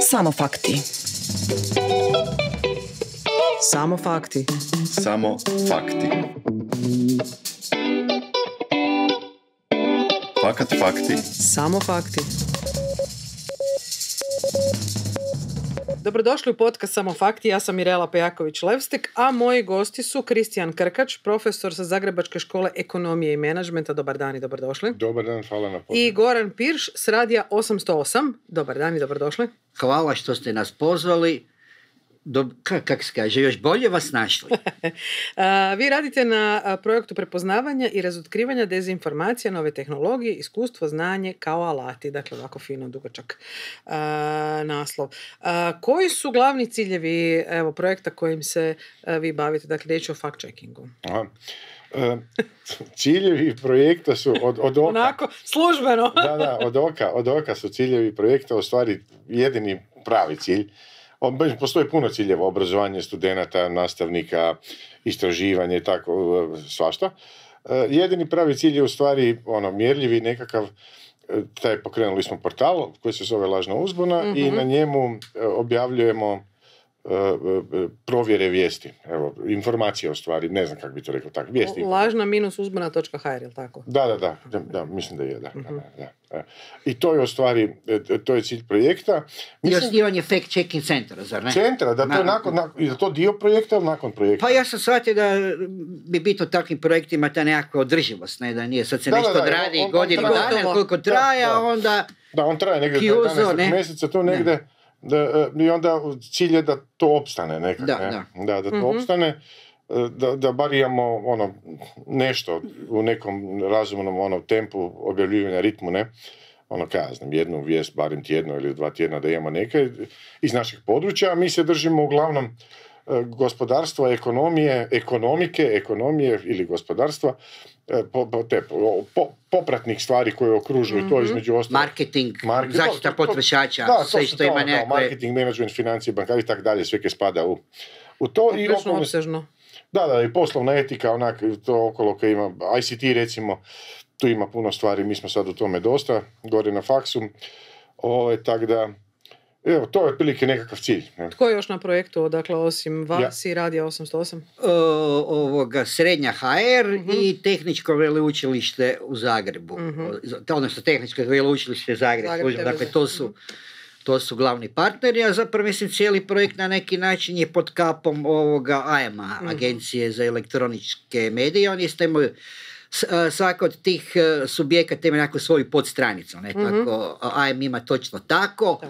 Samo fakti. Samo fakti. Samo fakti. Fakat fakti. Samo fakti. Dobrodošli u podcast Samo fakti, ja sam Mirela Pejaković-Levstek, a moji gosti su Kristijan Krkač, profesor sa Zagrebačke škole ekonomije i menadžmenta. Dobar dan i dobrodošli. Dobar dan, hvala na pozivu. I Goran Pirš s Radija 808. Dobar dan i dobrodošli. Hvala što ste nas pozvali. Kako se kaže, još bolje vas našli. Vi radite na projektu prepoznavanja i razotkrivanja dezinformacija, nove tehnologije, iskustvo, znanje kao alati. Dakle, ovako fino, dugačak naslov. Koji su glavni ciljevi projekta kojim se vi bavite? Dakle, riječ je o fact-checkingu. Ciljevi projekta su od oka. Onako, službeno. Da, od oka su ciljevi projekta u stvari jedini pravi cilj. Postoji puno ciljeva, obrazovanje studenata, nastavnika, istraživanje i tako svašta. Jedini pravi cilj je u stvari mjerljivi nekakav, pokrenuli smo portal koji se zove Lažna uzbuna i na njemu objavljujemo provjere vijesti. Evo, informacije o stvari, ne znam kako bi to rekao tako. Vijesti. Lažna-uzbuna.hr, je tako? Da, mislim da je, da. I to je u stvari, to je cilj projekta. I osnivanje fact-checking centra, zar ne? Centra, da to je to dio projekta ili nakon projekta? Pa ja sam shvatio da bi biti u takvim projektima ta nekakva održivost, ne, da nije sad se nešto odradi godinu dana, koliko traje, a onda... Da, on traje negdje 11 mjeseca, to negdje... I onda cilj je da to opstane nekako. Da to opstane, da bar imamo nešto u nekom razumnom tempu objavljivanja, ritmu, ne? Jednu vijest, barem tjedno ili 2 tjedna da imamo neke iz naših područja, a mi se držimo uglavnom gospodarstva, ekonomije ili gospodarstva, popratnih stvari koje okružuju to između ostalog. Marketing, zaštita potrošača, sve što ima nekakve... Marketing, management, financije, bankari i tako dalje, sve koje spada u to. Prilično opsežno. Da, i poslovna etika, to okolo koje ima, ICT recimo, tu ima puno stvari, mi smo sad u tome dosta, gore na faksu, tako da... Evo, to je otprilike nekakav cilj. Tko je još na projektu, dakle, osim vas i Radija 808? Srednja HR i Tehničko veleučilište u Zagrebu. Odnosno, Tehničko veleučilište Zagreb. Dakle, to su glavni partneri, a zapravo mislim cijeli projekt na neki način je pod kapom AEM-a, Agencije za elektroničke medije. Oni imaju svaka od tih subjekata ima neku svoju podstranicu. Tako, AEM ima točno tako.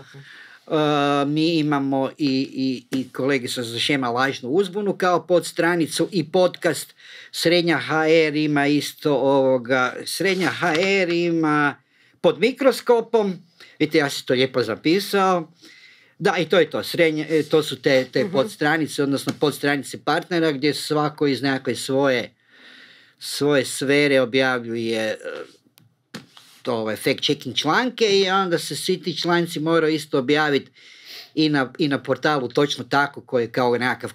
Mi imamo i kolege sa Zašema Lažnu uzbunu kao podstranicu i podcast. Srednja HR ima isto Srednja HR ima pod mikroskopom. Vidite, ja sam to lijepo zapisao. Da, i to je to. To su te podstranice, odnosno podstranice partnera gdje svako iz nekakve svoje sfere objavljuje fact-checking članke i onda se svi ti članci moraju isto objaviti i na portalu točno tako koji je kao nekakav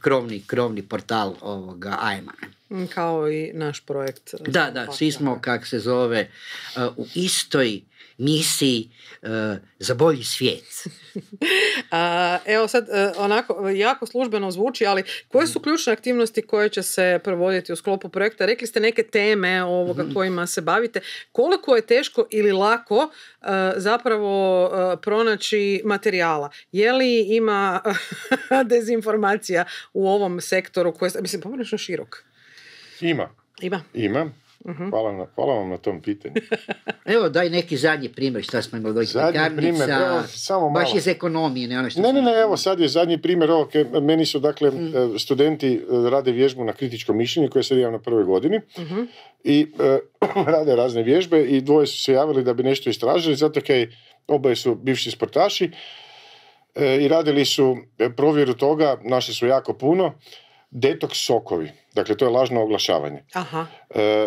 krovni portal AEM-a. Kao i naš projekt. Da, svi smo, kak se zove, u istoj misiji za bolji svijet. Evo sad, onako, jako službeno zvuči, ali koje su ključne aktivnosti koje će se provoditi u sklopu projekta? Rekli ste neke teme kojima se bavite. Koliko je teško ili lako zapravo pronaći materijala? Je li ima dezinformacija u ovom sektoru koji je, mislim, poprilično širok? Ima. Hvala vam na tom pitanju. Evo, daj neki zadnji primjer šta smo imali. Zadnji primjer, samo malo. Baš iz ekonomije, ne ono što... Ne, evo sad je zadnji primjer. Meni su, dakle, studenti rade vježbu na kritičkom mišljenju koje sad imam na prvoj godini i rade razne vježbe i dvoje su se javili da bi nešto istražili, zato kaj oboje su bivši sportaši i radili su provjeru toga, našli su jako puno, detoks sokovi. Dakle, to je lažno oglašavanje.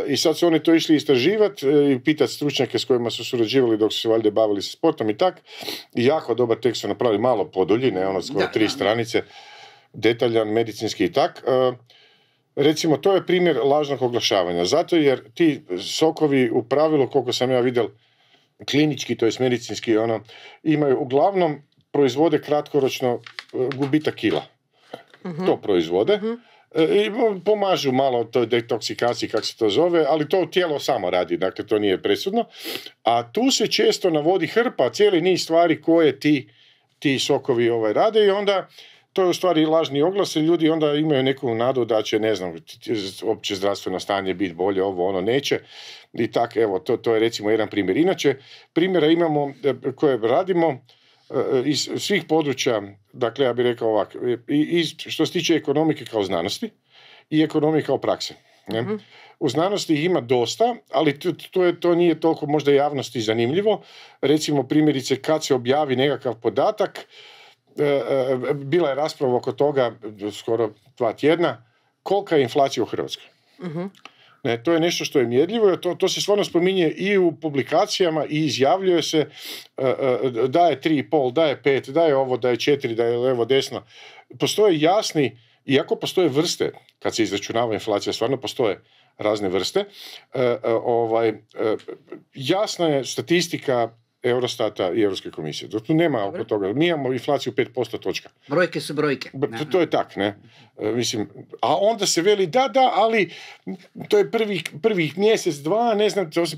I sad su oni to išli istraživati i pitati stručnjake s kojima su surađivali dok su se valjda bavili sa sportom i tak. I jako dobar tekst su napravili, malo podulji, skoro 3 stranice, detaljan, medicinski i tak. Recimo, to je primjer lažnog oglašavanja. Zato jer ti sokovi u pravilu, koliko sam ja vidio, klinički, to je medicinski, imaju uglavnom proizvode kratkoročno gubitak kila. To proizvode. I pomažu malo toj detoksikaciji, kako se to zove, ali to tijelo samo radi, dakle to nije presudno. A tu se često navodi hrpa, cijeli niz stvari koje ti sokovi rade i onda to je u stvari lažni oglas i ljudi onda imaju neku nadu da će, ne znam, opće zdravstveno stanje biti bolje, ovo neće. I tako, evo, to je recimo jedan primjer. Inače, primjera imamo koje radimo iz svih područja, dakle ja bih rekao ovako, i što se tiče ekonomike kao znanosti i ekonomike kao prakse. Ne? U znanosti ih ima dosta, ali to nije toliko možda javnosti zanimljivo. Recimo primjerice kad se objavi nekakav podatak, bila je rasprava oko toga skoro 2 tjedna, kolika je inflacija u Hrvatskoj. Ne, to je nešto što je mjerljivo, to se stvarno spominje i u publikacijama i izjavljuje se da je 3,5, da je 5, da je ovo, da je 4, da je levo, desno. Postoje jasni, iako postoje vrste, kad se izračunava inflacija, stvarno postoje razne vrste, jasna je statistika Eurostata i Europske komisije. Tu nema oko toga. Mi imamo inflaciju 5% točka. Brojke su brojke. To je tak, ne? Mislim, a onda se veli da, ali to je prvih mjesec, 2, ne znam, to se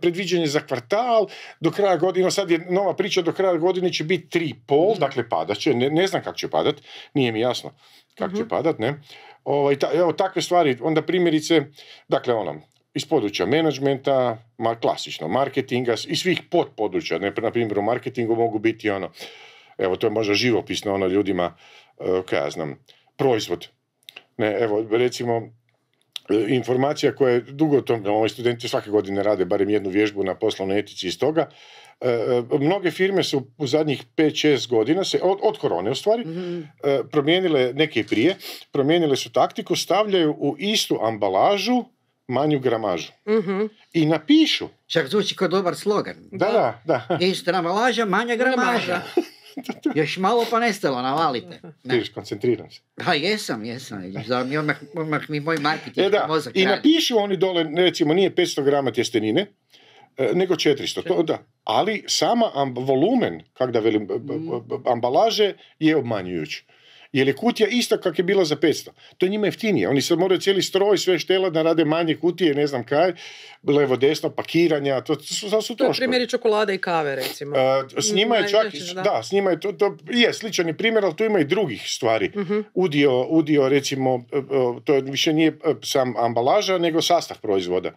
predviđanje za kvartal, do kraja godine, sad je nova priča, do kraja godine će biti 3,5, dakle padat će, ne znam kako će padat, nije mi jasno kako će padat, ne? Evo takve stvari, onda primjerice, dakle iz područja menadžmenta, klasično, marketinga i svih podpodručja. Na primjer, u marketingu mogu biti evo, to je možda živopisno ljudima, kaj ja znam, proizvod. Ne, evo, recimo, informacija koja je dugo, ovi studenti svake godine rade barem jednu vježbu na poslovnoj etici iz toga. Mnoge firme su u zadnjih 5-6 godina od korone u stvari promijenile, neke i prije, promijenile su taktiku, stavljaju u istu ambalažu manju gramažu. I napišu. Čak zvuči kao dobar slogan. Da. Ista ambalaža, manja gramaža. Još malo pa nestalo, navalite. Vidiš, koncentriram se. Jesam. Odmah mi moj marketing mozak. I napišu oni dole, recimo, nije 500 grama tjestenine, nego 400. To, da. Ali sama volumen, kak da velim, ambalaže je obmanjujući. Jer je kutija ista kak je bila za 500. To je njima jeftinije. Oni sad moraju cijeli stroj, sve štela da rade manje kutije, ne znam kaj, levo, desno, pakiranja, to su troškovi. To je primjeri čokolade i kave, recimo. S njima je čak, s njima je to je sličan je primjer, ali tu ima i drugih stvari. Udio, recimo, to više nije sam ambalaža, nego sastav proizvoda.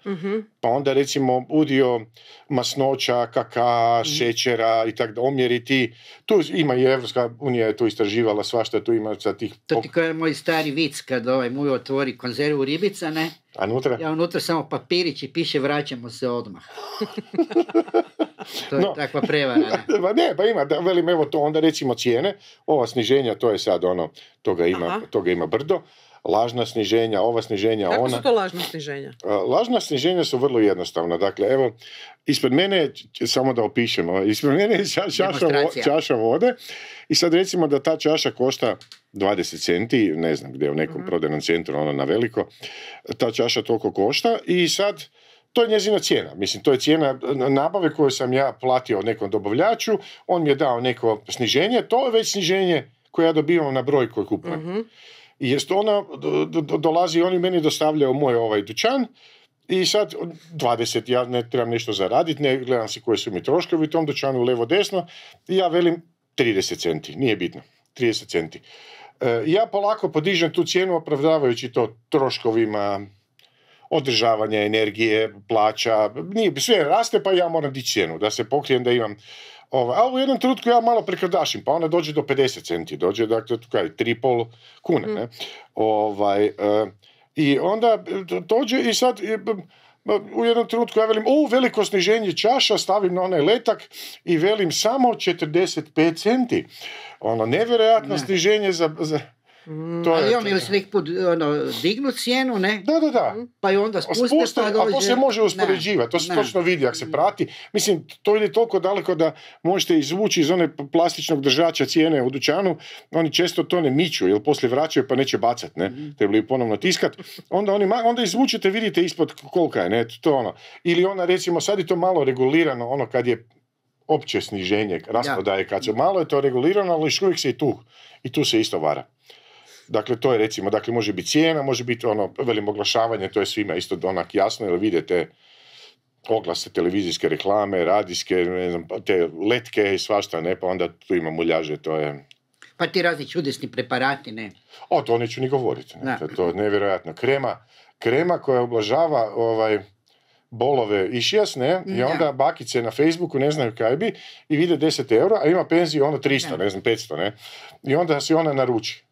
Pa onda, recimo, udio masnoća, kaka, šećera i tako da omjeri ti. Tu ima i Evropska unija je tu istraživala svašta, tu ima sa tih... To ti kao je moj stari vic kad muj otvori konzervu ribica, ne? A unutra? Ja unutra samo papirić i piše vraćamo se odmah. To je takva prevara, ne? Pa ima, da velim, evo to onda recimo cijene, ova sniženja, to je sad toga ima brdo, lažna sniženja, ova sniženja, Kako su to lažna sniženja? Lažna sniženja su vrlo jednostavna, dakle, evo, ispred mene, samo da opišemo, ispred mene je čaša vode i sad recimo da ta čaša košta 20 centi, ne znam gdje, u nekom prodajnom centru, na veliko, ta čaša toliko košta i sad to je njezina cijena. Mislim, to je cijena nabave koju sam ja platio nekom dobavljaču, on mi je dao neko sniženje, to je već sniženje koje ja dobivam na broj koji kupujem. I jest ona dolazi, oni meni dostavljaju moj dućan i sad 20, ja ne trebam nešto zaraditi, ne gledam si koji su mi troškovi u tom dućanu, levo, desno, i ja velim 30 centi, nije bitno, 30 centi. Ja polako podižem tu cijenu opravdavajući to troškovima održavanja energije, plaća, sve raste pa ja moram dići cijenu da se pokrijem da imam. A u jednom trenutku ja malo prekrdašim, pa ona dođe do 50 centi, dođe dakle 3,5 kune. Ne? I onda dođe i sad u jednom trenutku ja velim, veliko sniženje čaša, stavim na onaj letak i velim samo 45 centi. Nevjerojatno sniženje za ali oni se neki put dignu cijenu, ne? Da. Pa i onda spuste pa dođe. A to se može uspoređivati, to se točno vidi ako se prati. Mislim, to ide toliko daleko da možete izvući iz one plastičnog držača cijene u dućanu, oni često to ne miču, jer poslije vraćaju pa neće bacat, ne? Trebali ponovno tiskat. Onda izvučete, vidite ispod kolika je, ne? To Ili ona, recimo, sad je to malo regulirano, kad je opće sniženje rasprodaje kad se malo je to regulirano, ali još uvijek se i tu se isto vara. Dakle, to je recimo, dakle, može biti cijena, može biti velim oglašavanje, to je svima isto onak jasno, jer vidite oglase, televizijske reklame, radijske, ne znam, te letke i svašta, ne, pa onda tu ima muljaže, to je... Pa ti razni čudesni preparati, ne? To neću ni govoriti, ne? To je nevjerojatno. Krema koja oblažava bolove išijas, ne, i onda bakice na Facebooku ne znaju kaj bi i vide 10 eura, a ima penziju 300, ne znam, 500, ne, i onda si ona naruči.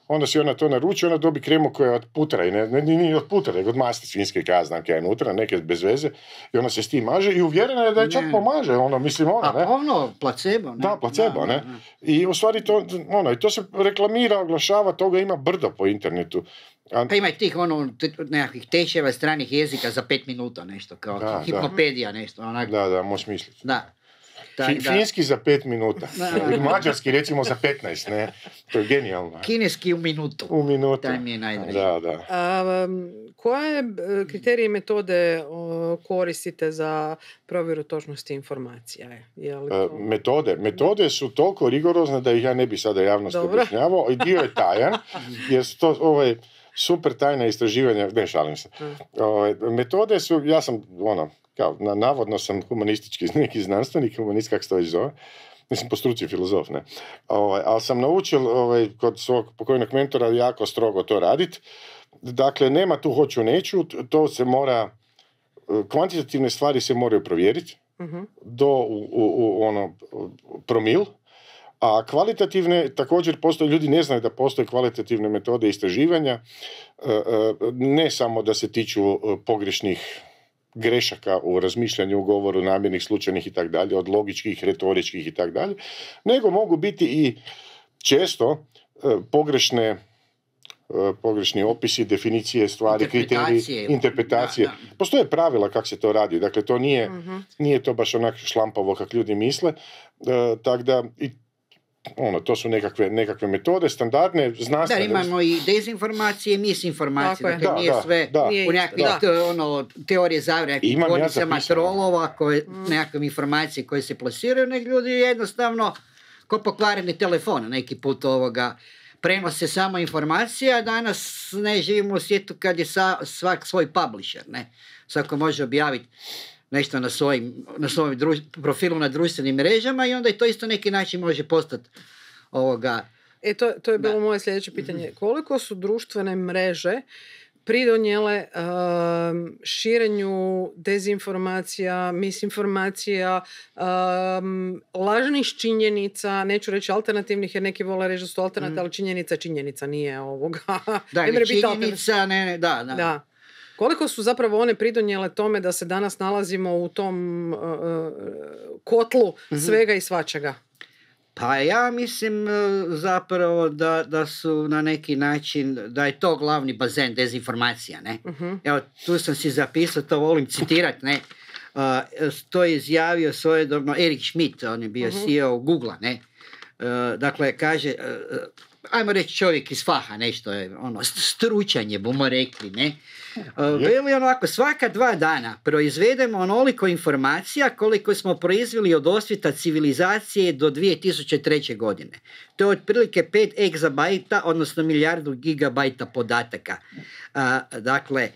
Onda si ona to naruči, ona dobi kremu koja je od putra, i nije od putra, nego od masti svinjske, kaj ja znam kaj je unutra, neke bez veze, i ona se s tim maže i uvjerena je da je čak pomaže, ne. Placebo, ne? Da, placebo, ne. I u stvari i to se reklamira, oglašava, toga ima brdo po internetu. Pa ima i tih nekakvih tečajeva stranih jezika za 5 minuta, nešto, kao hipnopedija, nešto, onak. Da, možeš misliti. Da. Finski za 5 minuta. Mađarski recimo za 15, ne? To je genijalno. Kineski u minutu. Taj mi je najdraži. Da. Koje kriterije i metode koristite za provjeru točnosti informacija? Metode su toliko rigorozne da ih ja ne bi sada javnosti objašnjavao. I dio je tajan, jer su to super tajna istraživanja, ne šalim se. Metode su, ja sam navodno sam humanistički neki znanstvenik, humanist, kako se to zove, mislim po struci filozof, ne. Ali sam naučio kod svog pokojnog mentora jako strogo to raditi. Dakle, nema tu hoću neću, to se mora, kvantitativne stvari se moraju provjeriti do promil, a kvalitativne, također postoje, ljudi ne znaju da postoje kvalitativne metode istraživanja, ne samo da se tiču pogrešnih grešaka u razmišljanju, u govoru, namjernih, slučajnih i tako dalje, od logičkih, retoričkih i tako dalje, nego mogu biti i često pogrešni opisi, definicije stvari, kriteriji, interpretacije. Da. Postoje pravila kako se to radi, dakle to nije to baš onak šlampavo kako ljudi misle, tako da to su nekakve metode, standardne, znanstvene. Da, imamo i dezinformacije i misinformacije, dakle nije sve u nekakvih teorije zavre, podnicama trolova, nekakve informacije koje se plasiraju, nek ljudi jednostavno ko pokvareni telefon, neki put prenose samo informacije, a danas ne živimo u svijetu kad je svak svoj publisher, ne? Svako može objaviti nešto na svojim profilu na društvenim mrežama i onda i to isto neki način može postati To je bilo moje sljedeće pitanje. Koliko su društvene mreže pridonijele širenju dezinformacija, misinformacija, lažnih činjenica, neću reći alternativnih jer neki vole reći da su alternativne, ali činjenica nije ovoga. Da, činjenica, da. Koliko su zapravo one pridonijele tome da se danas nalazimo u tom kotlu svega i svačega? Pa ja mislim zapravo da su na neki način, da je to glavni bazen dezinformacija, ne? Evo, tu sam si zapisao, to volim citirati, ne? To je izjavio svojedobno Eric Schmidt, on je bio CEO Google-a, ne? Dakle, kaže, ajmo reći čovjek iz faha, nešto je, stručanje, bomo rekli, ne? Veli onako, svaka 2 dana proizvedemo onoliko informacija koliko smo proizveli od osvita civilizacije do 2003. godine. To je otprilike 5 egzabajta, odnosno milijardu gigabajta podataka. Dakle,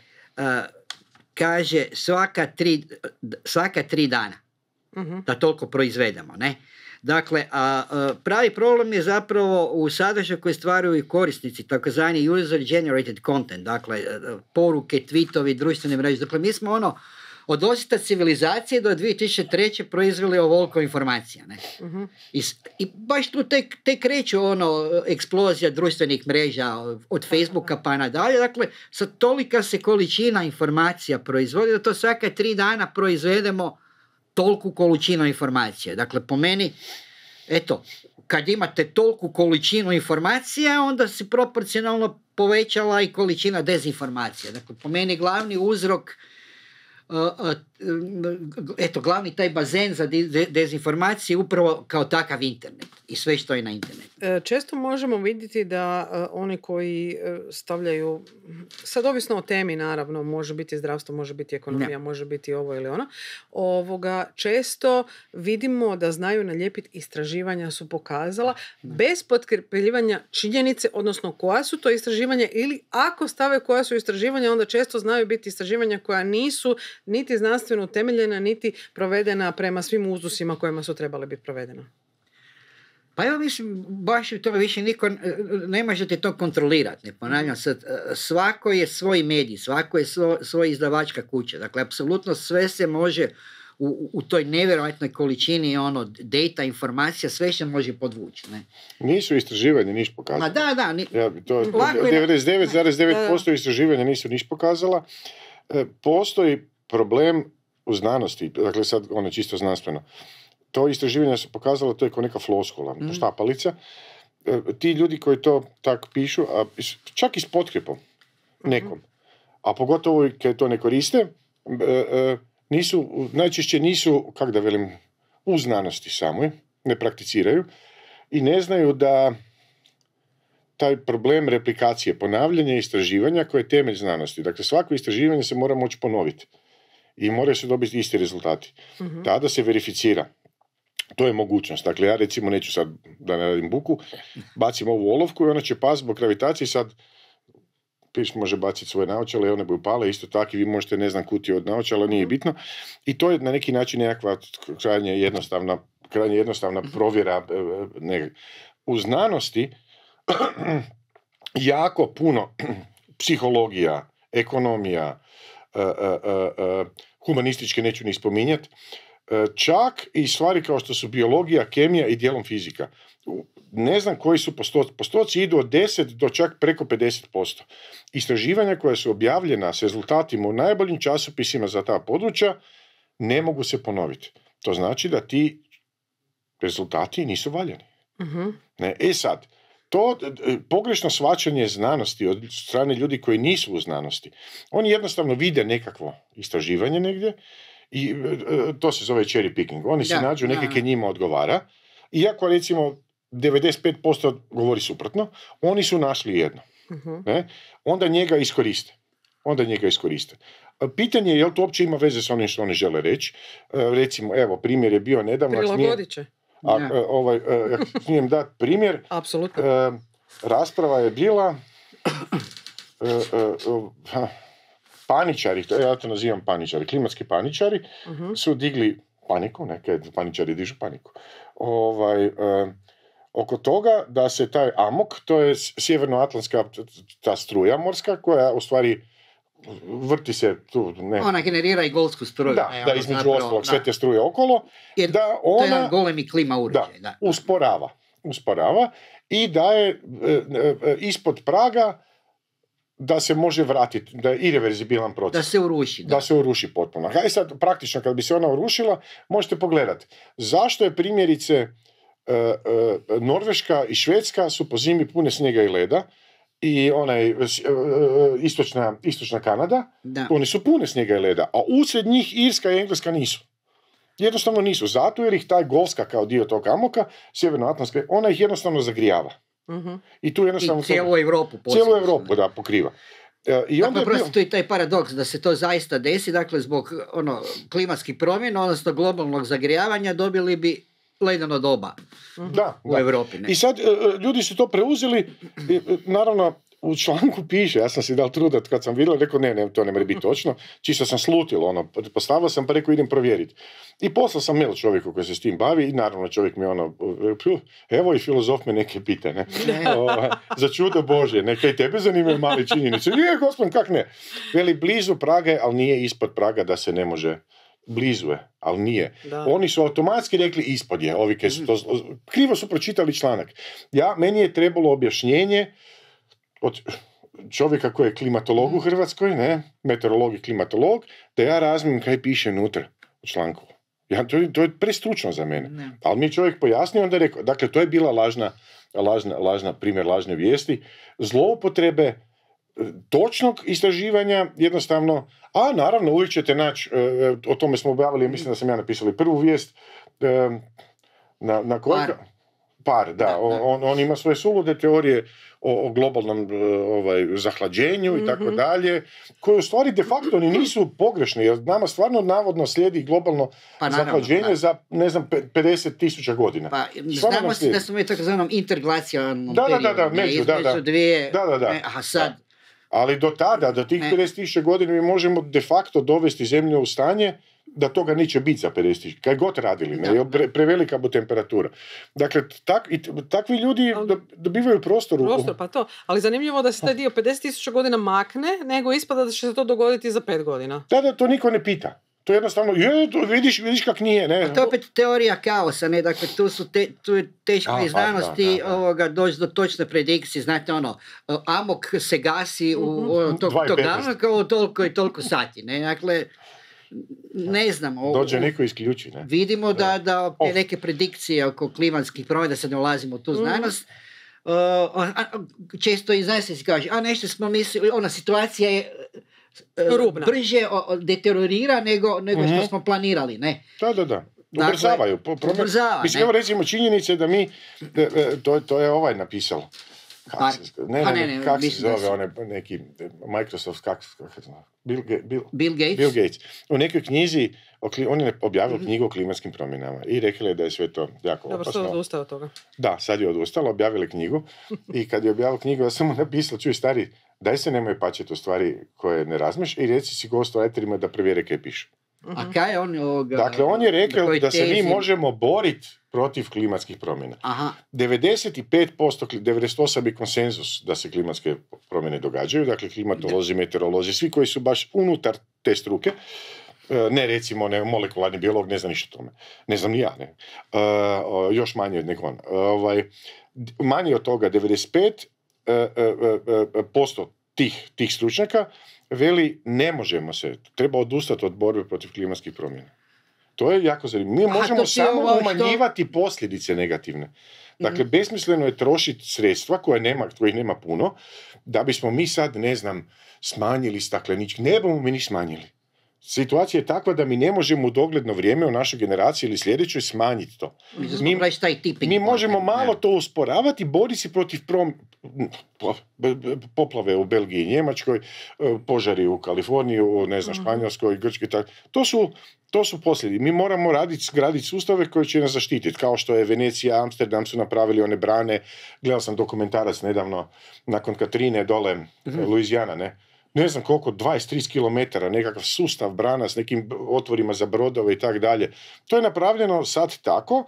kaže svaka 3 dana da toliko proizvedemo, ne? Dakle, pravi problem je zapravo u sadržaju koje stvaraju korisnici, takozvani user-generated content, dakle, poruke, tweetovi, društvene mreže. Dakle, mi smo od osvita civilizacije do 2003. proizveli ovoliko informacija, ne? I baš tu tek kreću eksplozija društvenih mreža od Facebooka pa nadalje. Dakle, sa tolika se količina informacija proizvodi da to svaka 3 dana proizvedemo toliku količinu informacije. Dakle, po meni, kad imate toliku količinu informacija, onda se proporcionalno povećala i količina dezinformacija. Dakle, po meni glavni uzrok, glavni taj bazen za dezinformacije upravo kao takav internet i sve što je na internetu. često možemo vidjeti da oni koji stavljaju, sad ovisno o temi naravno, može biti zdravstvo, može biti ekonomija, može biti ovo ili ono, često vidimo da znaju nalijepiti, istraživanja su pokazala, bez potkrepljivanja činjenice, odnosno koja su to istraživanja, ili ako stave koja su istraživanja, onda često znaju biti istraživanja koja nisu niti znanstveno utemeljena, niti provedena prema svim uzdusima kojima su trebali biti provedena. Pa ja mislim, baš u tome više niko ne možete to kontrolirati. Ne ponavljam sad, svako je svoj medij, svako je svoj izdavačka kuća. Dakle, apsolutno sve se može u toj nevjerojatnoj količini data, informacija, sve se može podvući. Ne? Nisu istraživanja niš pokazala. Da. 99,9% istraživanja nisu niš pokazala. Postoji problem u znanosti, dakle sad čisto znanstveno. To istraživanje se pokazalo, to je kao neka floskula, štapalica. Ti ljudi koji to tako pišu, a čak i s potkrepom nekom, a pogotovo kad to ne koriste, najčešće nisu, kako da velim, u znanosti samoj, ne prakticiraju i ne znaju da taj problem replikacije, ponavljanja istraživanja koje je temelj znanosti. Dakle, svako istraživanje se mora moći ponoviti i moraju se dobiti isti rezultati. Tada se verificira. To je mogućnost. Dakle, ja recimo neću sad da ne radim buku, bacim ovu olovku i ona će pasti zbog gravitacije, sad piš može baciti svoje naočale i one budu pale, isto tako i vi možete ne znam kutiju od naočala, nije bitno. I to je na neki način nekakva krajnje jednostavna provjera. U znanosti jako puno psihologija, ekonomija, humanističke neću ni spominjati, čak i stvari kao što su biologija, kemija i dijelom fizika. Ne znam koji su postoci. Postoci idu od 10 do čak preko 50%. Istraživanja koja su objavljena s rezultatima u najboljim časopisima za ta područja ne mogu se ponoviti. To znači da ti rezultati nisu valjani. Sad, to pogrešno shvaćanje znanosti od strane ljudi koji nisu u znanosti, oni jednostavno vide nekakvo istraživanje negdje i to se zove cherry picking. Oni se nađu neke koje njima odgovara, iako recimo 95% govori suprotno, oni su našli jedno. Onda njega iskoriste. Pitanje je li to uopće ima veze s onim što oni žele reći. Recimo, evo, primjer je bio nedavno. Prilagodit će. Smijem dati primjer. Apsolutno. Rasprava je bila paničari, ja to nazivam paničari, klimatski paničari su digli paniku, neke paničari dižu paniku, oko toga da se taj amok, to je sjevernoatlantska ta struja morska, koja u stvari vrti se tu. Ona generira i golsku struju. Da, između ostalog sve te struje okolo. Jer da ona, to je jedan golemi klima uređaj. Usporava i da je ispod praga da se može vratiti, da je irreverzibilan proces. Da se uruši. Da se uruši potpuno. Aj sad, praktično, kad bi se ona urušila, možete pogledati. Zašto je primjerice Norveška i Švedska su po zimi pune snijega i leda, i istočna Kanada, oni su pune snijega i leda, a usred njih Irska i Engleska nisu. Jednostavno nisu, zato jer ih taj Golska kao dio tog amoka, sjevernoatlantska, ona ih jednostavno zagrijava. I tu jednostavno... I cijelu Europu. Cijelu Europu, pokriva. I onda dakle, prosto je taj paradoks da se to zaista desi, dakle, zbog klimatskih promjena, odnosno globalnog zagrijavanja, dobili bi ledeno doba u Europi. Ne? I sad ljudi su to preuzeli, naravno u članku piše, ja sam si dal trudat kad sam vidio, rekao ne, to ne može biti točno, čisto sam slutilo, postavio sam pa rekao idem provjeriti. I poslao sam mail čovjeku koji se s tim bavi i naravno čovjek mi evo i filozof me neke pita, ne? Za čudo Božje, neka i tebe zanimaju mali činjenice. Je, gospodin, kak ne? Veli, blizu praga je, ali nije ispod praga da se ne može. Blizu je, ali nije. Da. Oni su automatski rekli ispod je. Krivo su pročitali članak. Meni je trebalo objašnjenje od čovjeka koji je klimatolog u Hrvatskoj, meteorolog i klimatolog, da ja razmijem kaj piše unutra u članku. To je prestručno za mene. Ne. Ali mi je čovjek pojasnio, onda je rekao, dakle, to je bila primjer lažne vijesti, zloupotrebe točnog istraživanja, jednostavno, a naravno uvijek ćete naći, o tome smo objavili, mislim da sam ja napisali prvu vijest, na kojoj... par, da. On ima svoje sulude teorije o globalnom zahlađenju i tako dalje, koje u stvari de facto ni nisu pogrešne, jer nama stvarno navodno slijedi globalno zahlađenje za, ne znam, 50,000 godina. Pa, znamo se da smo u takozvanom interglacijalnom periodu. Između dvije... Da. A sad... Ali do tada, do tih 50,000 godina, mi možemo de facto dovesti zemlju u stanje da toga neće biti za 50,000, kaj god radili, ne, prevelika bu temperatura. Dakle, takvi ljudi dobivaju prostor. Pa to, ali zanimljivo da se taj dio 50,000 godina makne, nego ispada da će se to dogoditi za 5 godina. Da, to niko ne pita. To je jednostavno, vidiš kak nije, ne. A to je opet teorija kaosa, ne, dakle, tu je teško iz znanosti doći do točne predikcije, znate, amok se gasi u tog dana kao toliko i toliko sati, ne, dakle, ne znam. Dođe neko isključi, ne. Vidimo da neke predikcije oko klimatskih promjena, da se ne ulazimo u tu znanost, često i znanosti se kaže, nešto smo mislili, situacija je rubna. Brže deteriorira nego što smo planirali, ne? Da. Ubrzavaju. Mislim, evo recimo činjenice da mi, to je ovaj napisalo. Kako se zove neki Microsoft, Bill Gates. U nekoj knjizi, on je objavio knjigu o klimatskim promjenama i rekli da je sve to jako opasno. Dobro, sad odustao od toga. Da, sad je odustalo, objavili knjigu i kad je objavio knjigu, ja sam mu napisao, čuj stari, daj se nemoj pačeti u stvari koje ne razmiš i reci si ghostwriterima da provjere kaj pišu. A kaj je on ovoga... Dakle, on je rekao da se mi možemo boriti protiv klimatskih promjena. 95%, 98% je konsenzus da se klimatske promjene događaju, dakle klimatolozi, meteorolozi, svi koji su baš unutar te struke, ne recimo molekularni biolog, ne znam ništa o tome. Ne znam ni ja, ne. Još manje od nego on. Manje od toga, 95% tih stručnjaka veli ne možemo se, treba odustati od borbe protiv klimatskih promjena. To je jako zanimljivo. Mi možemo samo umanjivati posljedice negativne. Dakle, besmisleno je trošiti sredstva kojih nema puno, da bismo mi sad, ne znam, smanjili staklenički. Ne bomo mi ni smanjili. Situacija je takva da mi ne možemo u dogledno vrijeme u našoj generaciji ili sljedećoj smanjiti to. Mi možemo malo to usporavati i boriti se protiv poplave u Belgiji i Njemačkoj, požari u Kaliforniji, ne znam, Španjolskoj, Grčkoj. To su posljedice. Mi moramo graditi sustave koji će nas zaštititi, kao što je Venecija, Amsterdam su napravili one brane. Gledao sam dokumentarac nedavno nakon Katrine dole, Luizijana, ne znam koliko, 20-30 km, nekakav sustav brana s nekim otvorima za brodove i tako dalje. To je napravljeno sad tako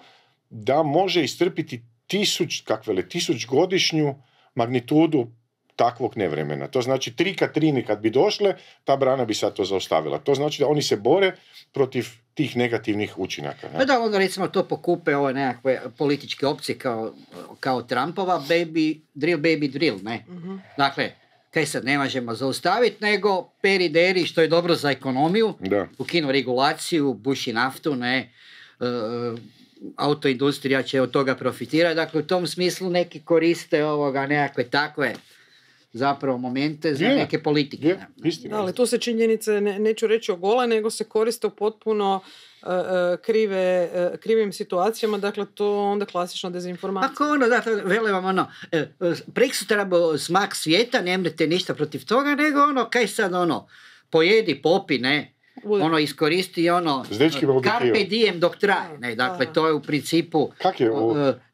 da može istrpiti 1000-godišnju magnitudu takvog nevremena. To znači 3 Katrine kad bi došle, ta brana bi sad to zaustavila. To znači da oni se bore protiv tih negativnih učinaka. Ne? Da, onda recimo to pokupe ove nekakve političke opcije kao Trumpova baby drill, ne? Dakle, kaj sad ne možemo zaustaviti, nego peri deri, što je dobro za ekonomiju, ukinu regulaciju, buši naftu, ne, autoindustrija će od toga profitirati, dakle u tom smislu neki koriste nekakve takve zapravo momente za neke politike. Da, ali tu se činjenice, neću reći ogole, nego se koriste u potpuno krivim situacijama, dakle to onda klasična dezinformacija. Ako vele vam preksutra bo smak svijeta, nemrete ništa protiv toga, nego kaj sad pojedi, popi, ne, iskoristi carpe diem dok traje, ne, dakle to je u principu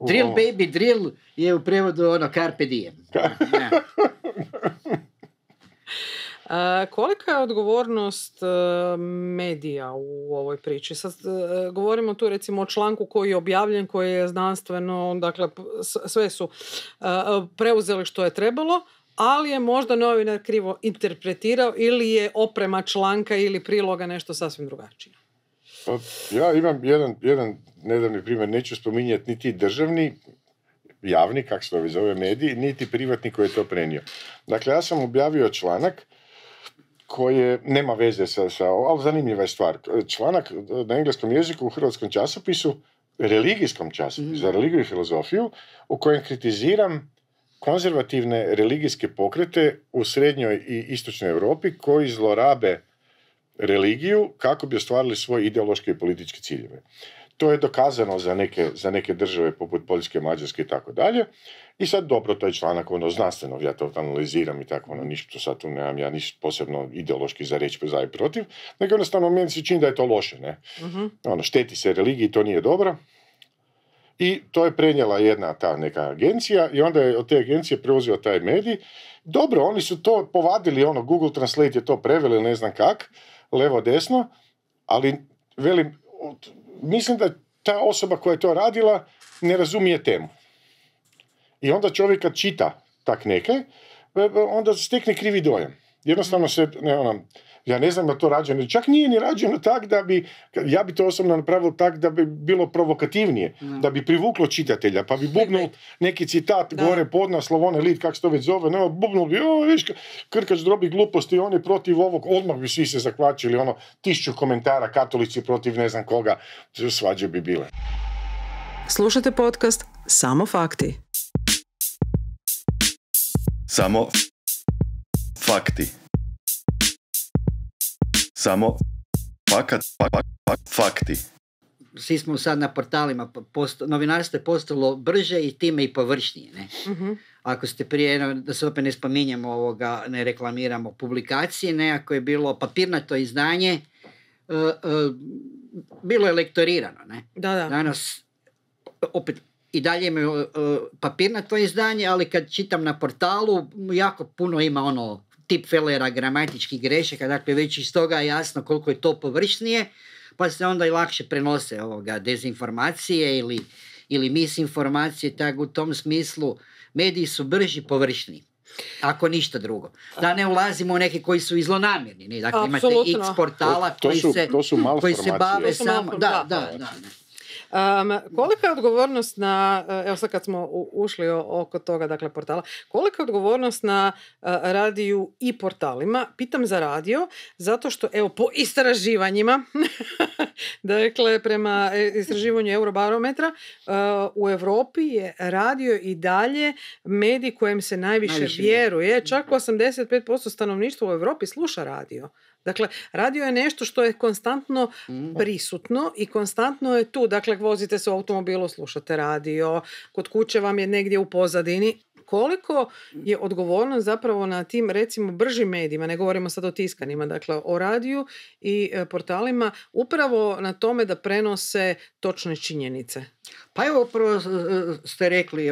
drill baby drill je u prevodu carpe diem. Kolika je odgovornost medija u ovoj priči? Sad govorimo tu recimo o članku koji je objavljen, koji je znanstveno, dakle sve su preuzeli što je trebalo, ali je možda novinar krivo interpretirao ili je oprema članka ili priloga nešto sasvim drugačije. Ja imam jedan nedavni primjer, neću spominjati niti državni, javni, kako se to zove, mediji, niti privatni koji je to prenio. Dakle, ja sam objavio članak koji nema veze ali zanimljiva je stvar. Članak na engleskom jeziku u hrvatskom časopisu, religijskom časopisu, za religiju i filozofiju, u kojem kritiziram konzervativne religijske pokrete u srednjoj i istočnoj Europi koji zlorabe religiju kako bi ostvarili svoje ideološke i političke ciljeve. To je dokazano za neke države poput Poljske, Mađarske i tako dalje. I sad dobro, to je članak znanstveno, ja to analiziram i tako, ništa sad tu nemam ja ništa posebno ideološki za reći za i protiv, nego jednostavno meni se čini da je to loše, ne? Šteti se religiji, to nije dobro. I to je prenijela jedna ta neka agencija i onda je od te agencije preuzeo taj medij. Dobro, oni su to povadili, Google Translate je to preveli, ne znam kak, levo desno, ali velim, mislim da ta osoba koja je to radila ne razumije temu. I onda čovjek kad čita tak neke, onda stekne krivi dojam. Jednostavno se, ja ne znam da to rađeno, čak nije ni rađeno tak da bi, ja bi to osobno napravio tak da bi bilo provokativnije, da bi privuklo čitatelja, pa bi bubnul neki citat gore podnaslov, onaj lit, kak se to već zove, bubnul bi, viš, Krkač drobi gluposti, on je protiv ovog, odmah bi svi se zakvačili, 1000 komentara, katolici protiv ne znam koga, svađe bi bile. Slušajte podcast Samo fakti. Samo fakti. Samo fakti. Svi smo sad na portalima, novinarstvo je postalo brže i time i površnije. Ne? Ako ste prije, da se opet ne spominjemo ne reklamiramo publikacije, ne, ako je bilo papirnato izdanje, bilo je lektorirano. Ne? Da. Danas opet i dalje imaju papirnato izdanje, ali kad čitam na portalu, jako puno ima tipfelera, gramatičkih grešaka, dakle već iz toga je jasno koliko je to površnije, pa se onda i lakše prenose dezinformacije ili misinformacije, tako u tom smislu mediji su brži, površniji. Ako ništa drugo. Da ne ulazimo u neke koji su i zlonamjerni. Dakle, imate x portala koji se bave samo... Da. Kolika je odgovornost na, evo sad kad smo ušli oko toga, dakle portala, kolika je odgovornost na radiju i portalima? Pitam za radio, zato što, evo, po istraživanjima, dakle, prema istraživanju Eurobarometra, u Europi je radio i dalje medij kojem se najviše vjeruje. Čak 85% stanovništva u Europi sluša radio. Dakle, radio je nešto što je konstantno prisutno i konstantno je tu. Dakle, vozite se u automobilu, slušate radio, kod kuće vam je negdje u pozadini. Koliko je odgovornost zapravo na tim, recimo, bržim medijima, ne govorimo sad o tiskanima, dakle, o radiju i portalima, upravo na tome da prenose točne činjenice? Pa evo, upravo ste rekli,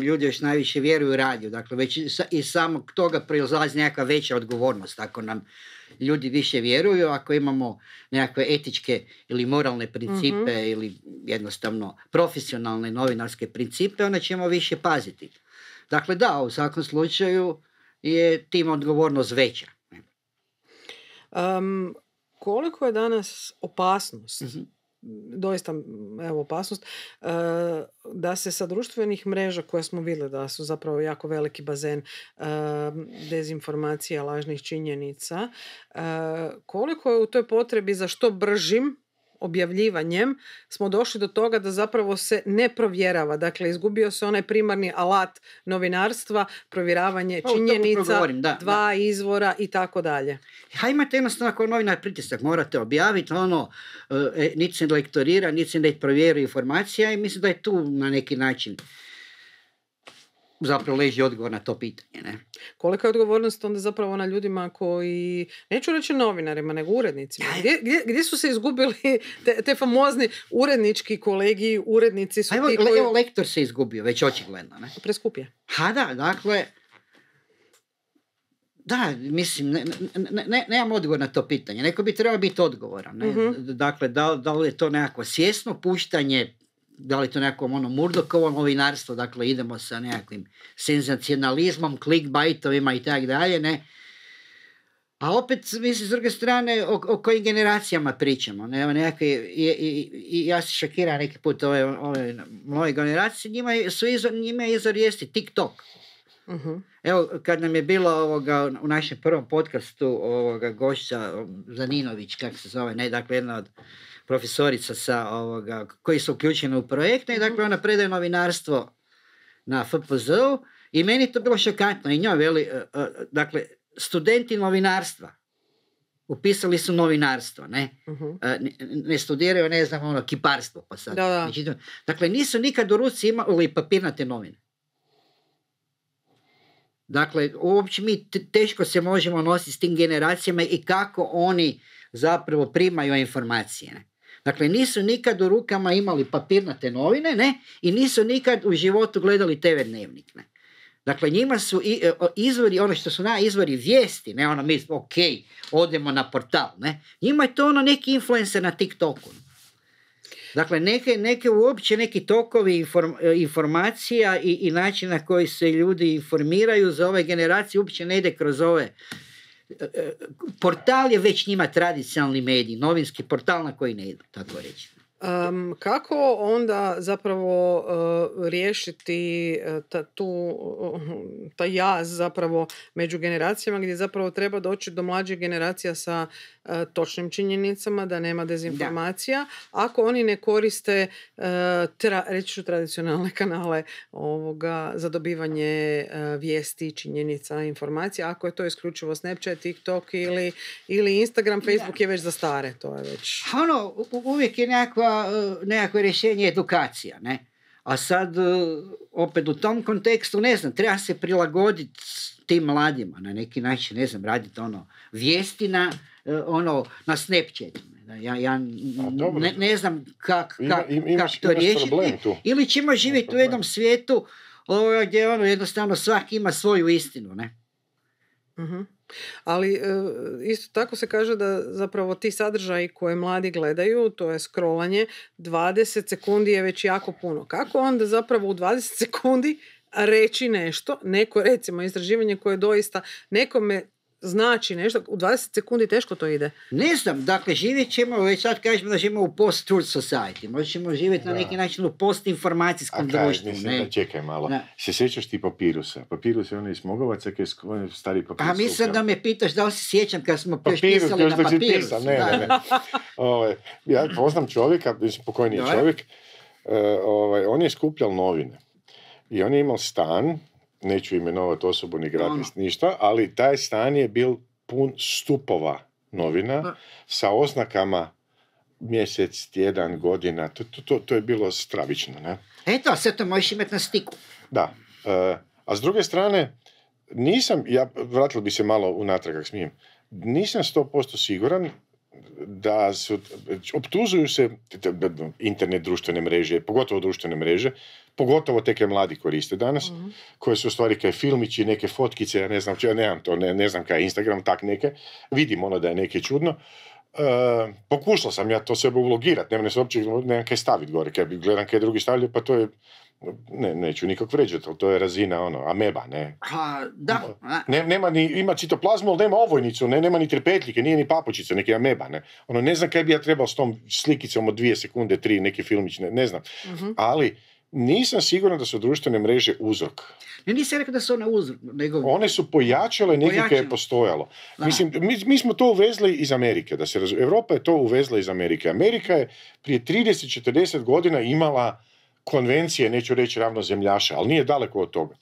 ljudi još najviše vjeruju u radiju. Dakle, već iz samog toga proizlazi nekakva veća odgovornost. Ako nam ljudi više vjeruju, ako imamo nekakve etičke ili moralne principe ili jednostavno profesionalne novinarske principe, onda ćemo više paziti. Dakle, da, u svakom slučaju je tim odgovornost veća. Koliko je danas opasnost, doista evo opasnost, da se sa društvenih mreža koje smo vidjeli da su zapravo jako veliki bazen dezinformacija, lažnih činjenica, koliko je u toj potrebi za što bržim objavljivanjem smo došli do toga da zapravo se ne provjerava. Dakle, izgubio se onaj primarni alat novinarstva, provjeravanje činjenica, dva izvora i tako dalje. Ja, imate jednostavno kao novinar pritisak, morate objaviti niti se lektorira, niti se da provjeruje informacija i mislim da je tu na neki način zapravo leži odgovor na to pitanje. Ne? Kolika je odgovornost onda zapravo na ljudima koji, neću reći novinarima, nego urednicima? Gdje su se izgubili te famozni urednički kolegi, urednici su ti koji... Evo, lektor se izgubio, već očigledno. Ne? Preskup je. Dakle, da, mislim, nemam odgovor na to pitanje. Neko bi trebao biti odgovoran. Ne? Dakle, da li je to nekako svjesno puštanje, da li je to nekako Murdochovo novinarstvo, dakle idemo sa nekakvim senzacionalizmom, clickbaitovima i tak dalje, ne. A opet, mislim, s druge strane, o kojim generacijama pričamo, ne, nekakve, i ja se šokiram neki put ove moje generacije, njima je izvor jesti TikTok. Evo, kad nam je bilo u našem prvom podcastu gošća Zaninović, kako se zove, ne, dakle jedna od profesorica koji su uključeni u projekte i dakle ona predaje novinarstvo na FPZ-u i meni to bilo šokantno i njoj veli, dakle, studenti novinarstva upisali su novinarstvo, ne? Ne studiraju, ne znam, kiparstvo, pa sad. Da. Dakle, nisu nikad u ruci imali papirnate novine. Dakle, uopće mi teško se možemo nositi s tim generacijama i kako oni zapravo primaju informacije. Ne? Dakle, nisu nikad u rukama imali papirnate novine, ne? I nisu nikad u životu gledali TV dnevnik, ne? Dakle, njima su izvori, ono što su izvori vijesti, ne ono mi, ok, odemo na portal, ne? Njima je to neki influencer na TikToku. Dakle, neki tokovi informacija i način na koji se ljudi informiraju za ove generacije uopće ne ide kroz ove. Portal je već njima tradicionalni medij, novinski portal na koji ne idu, tako reći. Kako onda zapravo riješiti taj jaz zapravo među generacijama gdje zapravo treba doći do mlađih generacija sa točnim činjenicama, da nema dezinformacija, ako oni ne koriste reći ću tradicionalne kanale za dobivanje vijesti, činjenica, informacija, ako je to isključivo Snapchat, TikTok ili Instagram, Facebook je već za stare, to je već... Uvijek je nekakvo rješenje edukacija, ne? A sad, opet u tom kontekstu, ne znam, treba se prilagoditi tim mladima na neki način, ne znam, raditi vijesti na Snapchatu. Ja ne znam kako to riješiti. Ili ćemo živjeti u jednom svijetu gdje jednostavno svaki ima svoju istinu, ne? Ali isto tako se kaže da zapravo ti sadržaji koje mladi gledaju, to je scrollanje, 20 sekundi je već jako puno. Kako onda zapravo u 20 sekundi reći nešto, neko recimo istraživanje koje doista nekome znači nešto, u 20 sekundi teško to ide? Ne znam, dakle živjet ćemo, već sad kažemo da živimo u post-truth society, možemo živjeti na neki način u post-informacijskom društvu. Mislim, da čekaj malo, se sjećaš ti Papirusa? Papirus je onaj iz Mogovaca koji je stari papir. A mislim da me pitaš da li se sjećam kad smo pisali na Papirus. Ne. Ja poznam čovjeka, pokojni čovjek, on je skupljal novine i on je imao stan, neću imenovati osobu ni grad ništa, ali taj stan je bil pun stupova novina sa oznakama mjesec, tjedan, godina. To je bilo stravično, ne? Eto, sve to možeš imati na stiku. Da. A s druge strane, vratilo bi se malo unatrag, ako smijem, nisam 100% siguran da su, optužuju se internet, društvene mreže, pogotovo društvene mreže, pogotovo te koje mladi koriste danas, koje su u stvari kaj filmići, neke fotkice, ja ne znam, ja nemam to, ne znam kaj je Instagram, tak neke, vidim da je neke čudno. Pokušao sam ja to sebe ulogirati, nemam kaj staviti gore, kaj gledam kaj drugi stavljaju, pa to je, neću nikak vređati, ali to je razina ameba, ne. Nema ni, ima citoplazmu, ali nema ovojnicu, nema ni trepetljike, nije ni papučice, neki ameba, ne. Ne znam kaj bi ja trebao s tom slikicom od 2 sekunde, 3, neki filmić, ne znam. Ali nisam siguran da su društvene mreže uzrok. Nisam rekao da su one uzrok, nego... One su pojačale neke koje je postojalo. Mislim, mi smo to uvezli iz Amerike, Europa je to uvezla iz Amerike. Amerika je prije 30-40 godina imala konvencije, neću reći ravnozemljaša, ali nije daleko od toga.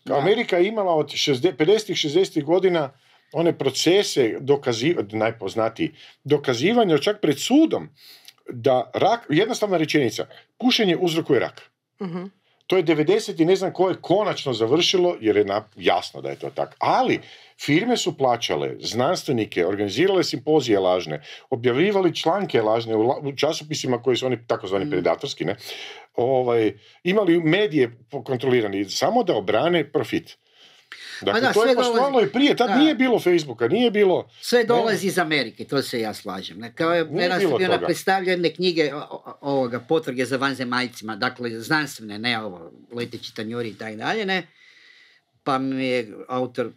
Amerika je imala od 50-ih, 60-ih godina one procese najpoznatiji, dokazivanja čak pred sudom da rak, jednostavna rečenica, pušenje uzrokuje rak. To je 90 i ne znam ko je konačno završilo, jer je jasno da je to tako. Ali firme su plaćale znanstvenike, organizirale simpozije lažne, objavljivali članke lažne u časopisima koji su oni takozvani predatorski, ne? Imali medije kontrolirani samo da obrane profit. Dakle, to je poslovalo i prije, tad nije bilo Facebooka, nije bilo... Sve dolazi iz Amerike, to se ja slažem. Kao je na predstavlja jedne knjige potvrge za vanzemaljcima, dakle znanstvene, ne ovo, leteći tanjuri i tako dalje, ne. Pa mi je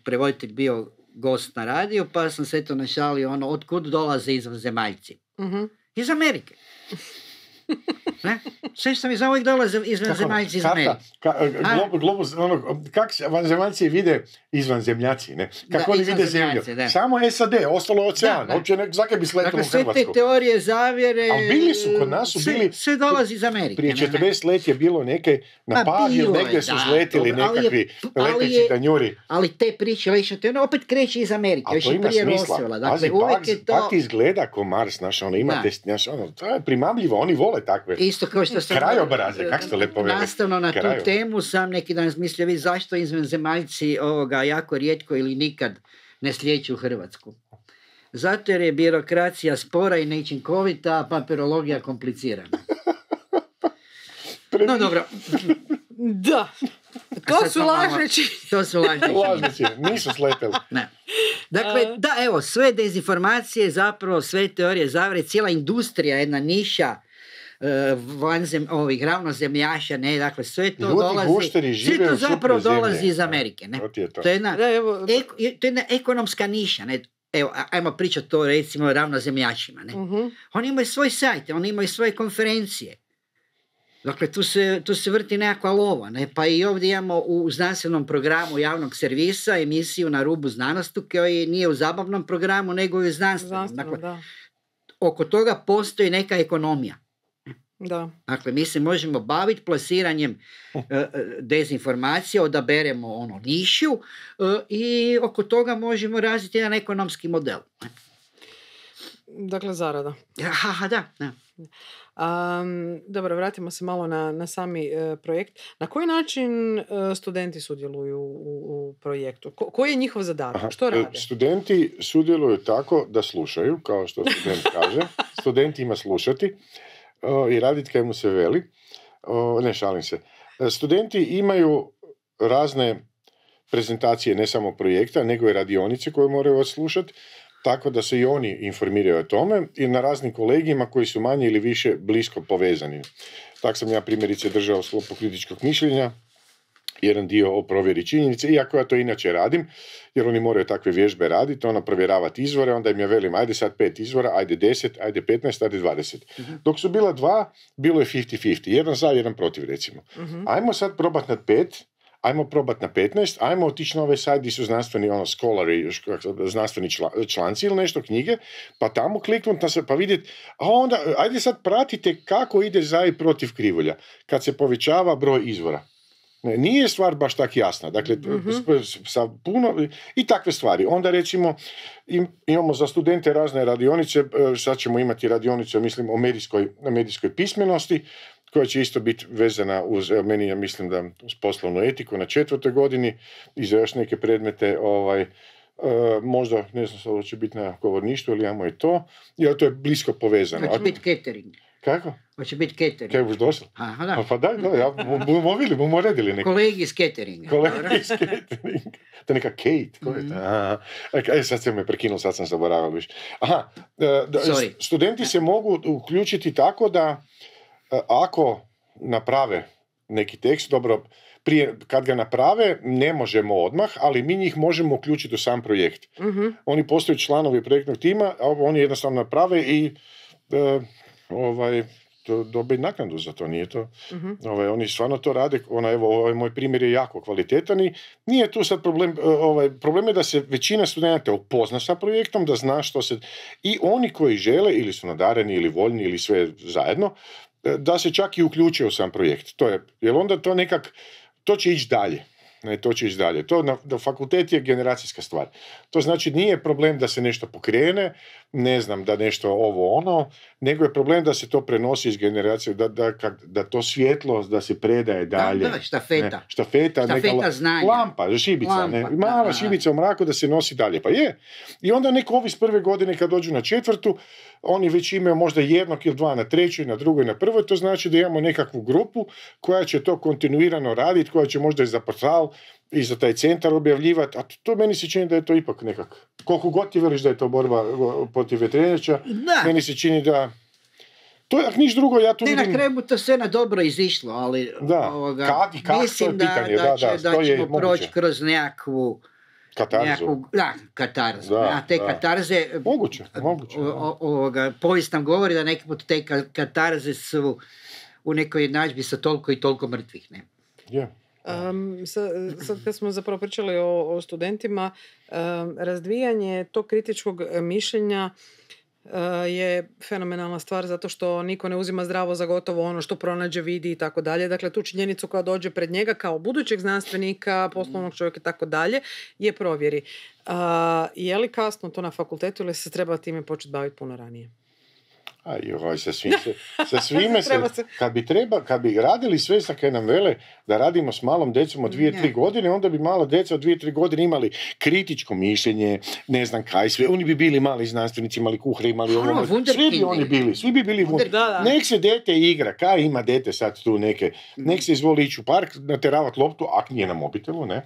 prevoditelj bio gost na radiju, pa sam se to našalio, otkud dolaze izvanzemaljci. Iz Amerike. Ne? Sve što mi za uvijek dolaze izvanzemaljci iz Amerike. Globus, kak se vanzemaljci vide izvanzemljaci, ne? Kako oni vide zemlju? Da. Samo SAD, ostalo ocean. Uopće zake bi sletilo dakle, u Hrvatsku. sve te teorije, zavjere... Ali bili su, kod nas su bili... Sve dolazi iz Amerike. Prije 40 let je bilo neke na Paviju, negdje su zletili nekakvi leteći tanjuri. Ali te priče, opet kreće iz Amerike. A to ima smisla. Dakle, uvijek je to... Pak izgleda ko Mars, imate, to je primamljivo, oni vole takve. Isto kao što sam... Krajobraze, kako ste lepo veli. Nastavno na tu temu sam neki dan mislio, vi zašto izvanzemaljci jako rijetko ili nikad ne slijeću Hrvatsku. Zato jer je birokracija spora i neučinkovita, a papirologija komplicirana. No dobro. Da. To su lažeći. To su lažeći. Nisu sleteli. Ne. Dakle, da, evo, sve dezinformacije, zapravo sve teorije zavere, cijela industrija, jedna niša ovih ravnozemljaša, ne, dakle, sve to dolazi, sve to zapravo dolazi iz Amerike, ne. To je jedna ekonomska niša, ne. Evo, ajmo pričati to, recimo, o ravnozemljašima, ne. Oni imaju svoj sajt, oni imaju svoje konferencije. Dakle, tu se vrti nekakva lova, ne? Pa i ovdje imamo u znanstvenom programu javnog servisa emisiju Na rubu znanosti, koji nije u zabavnom programu, nego i u znanstvenom. Dakle, oko toga postoji neka ekonomija. Da. Dakle, mi se možemo baviti plasiranjem dezinformacija, odaberemo nišu i oko toga možemo razviti jedan ekonomski model. Dakle, zarada. Da. Dobro, vratimo se malo na sami projekt. Na koji način studenti sudjeluju u projektu? Koji je njihov zadatak? Što rade? Studenti sudjeluju tako da slušaju, kao što student kaže. Student ima slušati i raditi kaj mu se veli. Ne, šalim se. Studenti imaju razne prezentacije, ne samo projekta, nego i radionice koje moraju odslušati, tako da se i oni informiraju o tome i na raznim kolegijima koji su manje ili više blisko povezani. Tako sam ja primjerice držao u sklopu kritičkog mišljenja, jedan dio o provjeri činjenice, iako ja to inače radim, jer oni moraju takve vježbe raditi, provjeravati izvore, onda im ja velim, ajde sad 5 izvora, ajde 10, ajde 15, ajde 20. Dok su bila 2, bilo je 50-50, jedan za, jedan protiv, recimo. Ajmo sad probati na 5, ajmo probati na 15, ajmo otići na ovaj sajt gdje su znanstveni scholari, znanstveni članci ili nešto, knjige, pa tamo kliknuti pa vidjeti, a onda, ajde sad pratite kako ide za i protiv krivulja, kad se povećava broj izvora. Ne, nije stvar baš tak jasna. Dakle, sa puno i takve stvari. Onda recimo imamo za studente razne radionice, sad ćemo imati radionice, mislim, o medijskoj pismenosti, koja će isto biti vezana uz, meni ja mislim da uz poslovnu etiku na 4. godini i za još neke predmete, možda, ne znam, sad će biti na govorništvu ili imamo i to, jer to je blisko povezano. Hoće biti catering. Kako? Hoće biti catering. Kaj boš došla? Aha, da. Pa daj, bomo redili neki. Kolegi iz cateringa. Kolegi iz cateringa. To je neka Kate. Ko je to? Sad se me prekinuo, sad sam zaboravio više. Studenti se mogu uključiti tako da ako naprave neki tekst, dobro, prije kad ga naprave ne možemo odmah, ali mi njih možemo uključiti u sam projekt. Oni postaju članovi projektnog tima, a oni jednostavno naprave i dobiju naknadu za to, nije to. Oni stvarno to rade, ovaj moj primjer je jako kvalitetan i nije tu sad problem, problem je da se većina studenta upozna sa projektom, da zna što se, i oni koji žele ili su nadareni ili voljni ili sve zajedno, da se čak i uključe u sam projekt. To je, jer onda to nekak, to će ići dalje. To će ići dalje. To fakultet je generacijska stvar. To znači nije problem da se nešto pokrene, ne znam, da nešto nego je problem da se to prenosi iz generacije, da to svjetlo, da se predaje dalje. Da, štafeta. Štafeta znanja. Lampa, šibica. Mala šibica u mraku da se nosi dalje. Pa je. I onda neko ovi s 1. godine kad dođu na 4. oni već imaju možda 1 ili 2 na 3, na 2, na 1. To znači da imamo nekakvu grupu koja će to kontinuirano raditi, koja će možda i za portal i za taj centar objavljivati, a to meni se čini da je to ipak nekak. Koliko god ti veliš da je to borba protiv vjetrenjača, meni se čini da to je, ako niš drugo, ja tu vidim... Na kraju to sve na dobro izišlo, ali mislim da ćemo proći kroz nekakvu Katarzu. Katarzu. Da, A te da. katarze... Moguće. Povijest nam govori da neki put te katarze su u nekoj jednadžbi sa toliko i toliko mrtvih, ne? Je. Sad kad smo zapravo pričali o studentima, razvijanje tog kritičkog mišljenja je fenomenalna stvar zato što niko ne uzima zdravo za gotovo ono što pronađe, vidi i tako dalje. Dakle, tu činjenicu koja dođe pred njega kao budućeg znanstvenika, poslovnog čovjeka i tako dalje, je provjeri. Je li kasno to na fakultetu ili se treba time početi baviti puno ranije? Sa svime kad bi radili sve sa kaj nam vele da radimo s malom decom od 2-3 godine, onda bi mala deca od 2-3 godine imali kritičko mišljenje, ne znam kaj sve, oni bi bili mali znanstvenici, imali kuhre, imali ovo, svi bi bili nek se dete igra, kaj ima dete sad tu neke, nek se izvoli ići u park, nateravat loptu, ak nije na mobitelu, ne?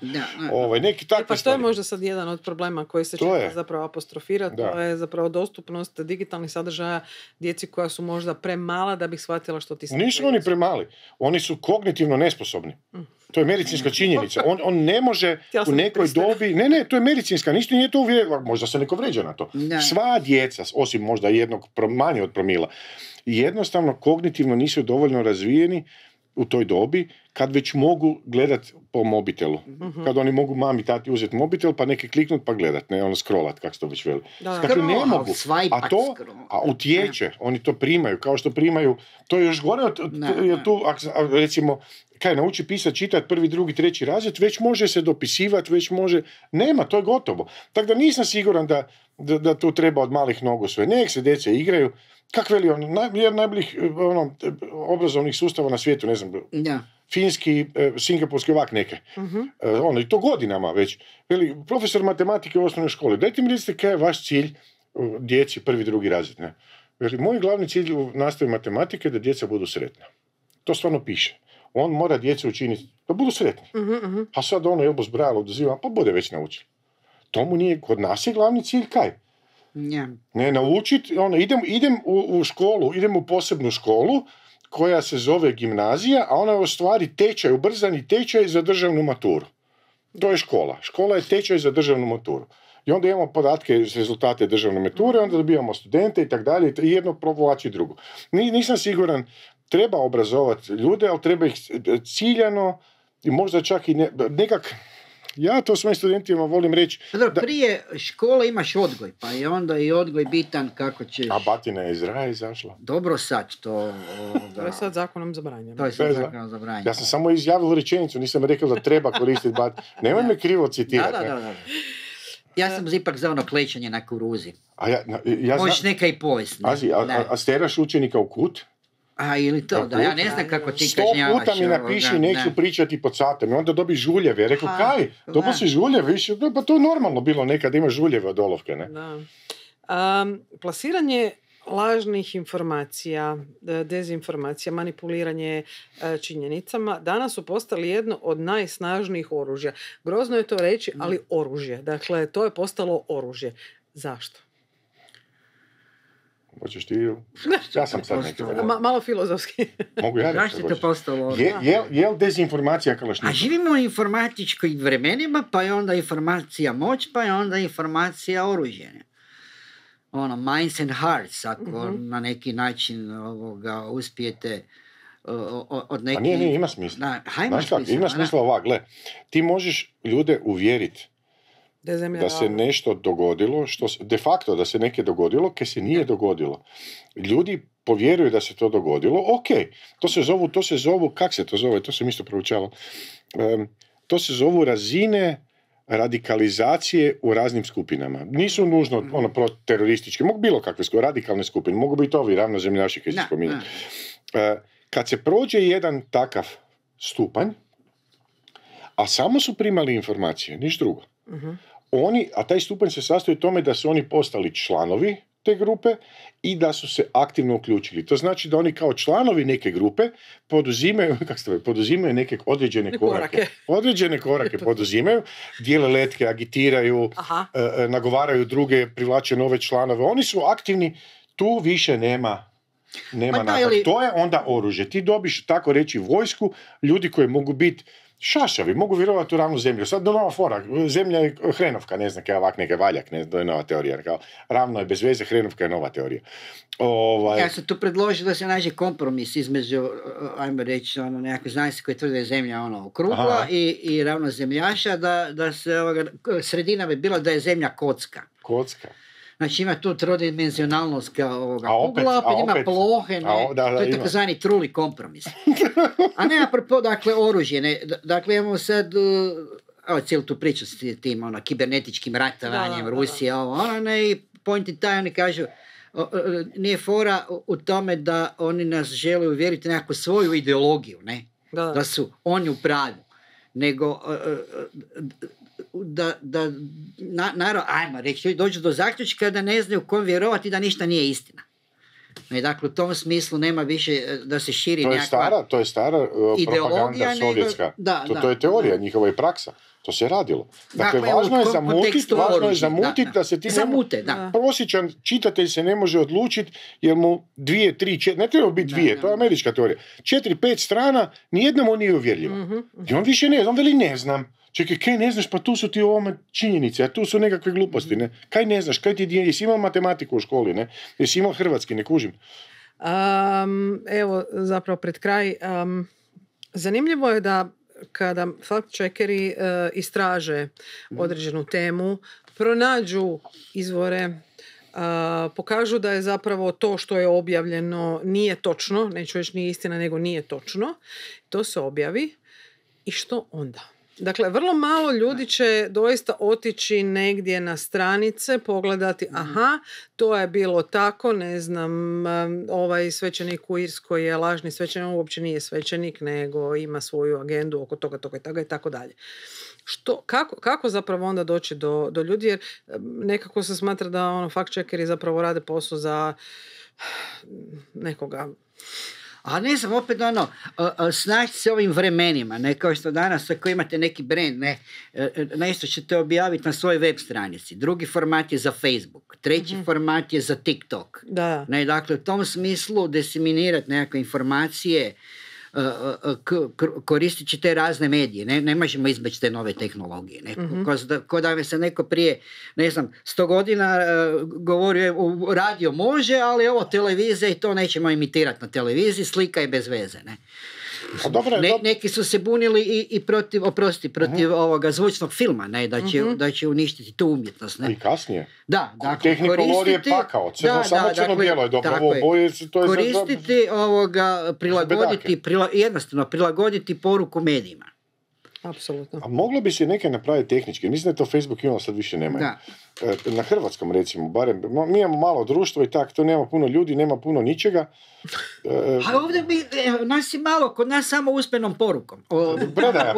Neki takve pa što je možda sad jedan od problema koji se često zapravo apostrofira, to je zapravo dostupnost digitalnih sadržaja djeci koja su možda premala da bih shvatila što ti se... Nisu oni premali, oni su kognitivno nesposobni. To je medicinska činjenica. On ne može u nekoj dobi... Ne, to je medicinska, ništa nije to uvijek, možda se neko vređa na to. Sva djeca, osim možda jednog manje od promila, jednostavno kognitivno nisu dovoljno razvijeni u toj dobi kad već mogu gledat po mobitelu. Kad oni mogu mami, tati uzeti mobitel pa neki kliknut pa gledat, ne ono scrollat, kako se to već veli. Dakle, ne mogu. A utječe, oni to primaju, kao što primaju, to je još gore, tu, recimo, kaj nauči pisati, čitati prvi, drugi, treći razred, već može se dopisivati, već može, nema, to je gotovo. Tako da nisam siguran da tu treba od malih nogu sve. Nek se djece igraju, kak veli jedan najboljih obrazovnih sustava na svijetu, ne znam, finski, singapurski, ovak neke. I to godinama već. Veli, profesor matematike u osnovnoj školi, dajte mi recite kaj je vaš cilj djeci prvi, drugi razred. Ne? Veli, moj glavni cilj u nastavi matematike je da djeca budu sretna. To stvarno piše. On mora djecu učiniti da budu sretni. A sad jel bo zbrajalo odaziva, pa bude već naučili. To mu nije, kod nas je glavni cilj kaj? Ne naučiti, idem u školu, idem u posebnu školu koja se zove gimnazija, a ona je u stvari tečaj, ubrzani tečaj za državnu maturu. To je škola. Škola je tečaj za državnu maturu. I onda imamo podatke, rezultate državne mature, onda dobijamo studente i tako dalje, i jedno provlači drugo. Nisam siguran, treba obrazovati ljude, ali treba ih ciljano i možda čak i nekak... Ja to svojim studentima volim reći... Prije škole imaš odgoj, pa je onda i odgoj bitan kako ćeš... A batina je iz raja izašla. Dobro sad to... To je sad zakonom zabranjeno. To je sad zakonom zabranjeno. Ja sam samo izjavil rečenicu, nisam rekao da treba koristiti batin. Nemoj me krivo citirati. Da. Ja sam ipak za ono klečanje na kuruzi. Ja možeš neka i povijest. A steraš učenika u kut? Ili to, da, ja ne znam kako ti kažnjavaš. 100 puta mi napiši, neću pričati pod satom. I onda dobi žuljeve. Rekao, kaj? Dobo si žuljeve? Pa to je normalno bilo nekad, ima žuljeve od olovke, ne? Da. Plasiranje lažnih informacija, dezinformacija, manipuliranje činjenicama danas su postali jedno od najsnažnijih oružja. Grozno je to reći, ali oružje. Dakle, to je postalo oružje. Zašto? Hoćeš ti... Ja sam sad neki... Malo filozofski. Mogu ja reći? Zašto je to postalo? Je li dezinformacija kalašnika? A živimo u informatičkim vremenima, pa je onda informacija moć, pa je onda informacija oružje. Minds and hearts, ako na neki način uspijete od neki... A nije, ima smisla. Ima smisla ovak, gle. Ti možeš ljude uvjeriti da se nešto dogodilo, de facto da se neke dogodilo, kaj se nije dogodilo. Ljudi povjeruju da se to dogodilo, ok, to se zovu, kak se to zove, to sam isto proučavao, to se zovu razine radikalizacije u raznim skupinama. Nisu nužno terorističke, mogu bilo kakve radikalne skupine, mogu biti ovi ravnozemljaši koji se spominju. Kad se prođe jedan takav stupanj, a samo su primali informacije, niš drugo. A taj stupanj se sastoji u tome da su oni postali članovi te grupe i da su se aktivno uključili. To znači da oni kao članovi neke grupe poduzimaju neke određene korake. Određene korake poduzimaju, dijele letke, agitiraju, nagovaraju druge, privlače nove članove. Oni su aktivni, tu više nema natrag. To je onda oružje. Ti dobiš, tako reći, vojsku, ljudi koji mogu biti šašavi, mogu vjerovati u ravnu zemlju. Sad do nova fora, zemlja je hrenovka, ne znam, kaj ovak neka valjak, ne znam, to je nova teorija. Kao, ravno je bez veze, hrenovka je nova teorija. Ja sam tu predložio da se nađe kompromis između, ajmo reći, nekakve znanosti koje tvrde da je zemlja okrugla i ravnozemljaša, da se sredina bi bila da je zemlja kocka. Kocka. Znači ima tu trodimenzionalnost kao kugla, opet ima plohe, to je takozvani truli kompromis. A ne apropo, dakle, oružje. Dakle, imamo sad cijelu tu priču s tim kibernetičkim ratovanjem, Rusije, i point in time, oni kažu, nije fora u tome da oni nas žele uvjeriti nekakvu svoju ideologiju, ne? Da su oni u pravu, nego naravno, ajmo reći, dođu do zaključka da ne znaju kom vjerovati, da ništa nije istina. Dakle, u tom smislu nema više da se širi nekakva to je stara propaganda sovjetska. To je teorija njihova i praksa. To se radilo. Dakle, važno je zamutiti da se ti prosječan čitatelj se ne može odlučiti jer mu 2, 3, 4, ne treba biti 2, to je američka teorija. 4, 5 strana, nijednom on nije uvjerljivo. I on više ne, on veli ne znam. Čekaj, kaj ne znaš, pa tu su ti ovome činjenice, a tu su nekakve gluposti, ne? Kaj ne znaš, kaj ti jesi imao matematiku u školi, ne? Jesi imao hrvatski, ne kužim. Evo, zapravo pred kraj, zanimljivo je da kada fact-checkeri istraže određenu temu, pronađu izvore, pokažu da je zapravo to što je objavljeno nije točno, neću reći nije istina, nego nije točno, to se objavi i što onda? Dakle, vrlo malo ljudi će doista otići negdje na stranice, pogledati, aha, to je bilo tako, ne znam, ovaj svećenik u Irskoj je lažni svećenik, on uopće nije svećenik, nego ima svoju agendu oko toga i tako dalje. Kako zapravo onda doći do ljudi, jer nekako se smatra da fact-checkeri zapravo rade posao za nekoga. A ne znam, opet snaći se ovim vremenima, ne kao što danas ako imate neki brand, nešto ćete objaviti na svojoj web stranici, drugi format je za Facebook, treći format je za TikTok. Ne, dakle, u tom smislu diseminirati nekakve informacije, koristit će te razne medije, ne možemo izbeći te nove tehnologije. Ko da me se neko prije, ne znam, 100 godina govorio radio može, ali ovo televizija i to nećemo imitirati na televiziji, slika je bez veze. Ne? Neki su se bunili i protiv ovoga zvučnog filma, ne, da će uništiti tu umjetnost. Ne? I kasnije. Da, dakle, tehnikolor je pakao, samo crno-bijelo je dobro, ovo boje, to je koristiti ovoga, prilagoditi poruku medijima. Apsolutno. A moglo bi se neke napraviti tehnički. Mislim da je to Facebook imao, sad više nema. Na hrvatskom, recimo, barem, mi imamo malo društvo i tako, to nema puno ljudi, nema puno ničega. A ovdje nas je malo, kod nas samo usmenom porukom. Predaja.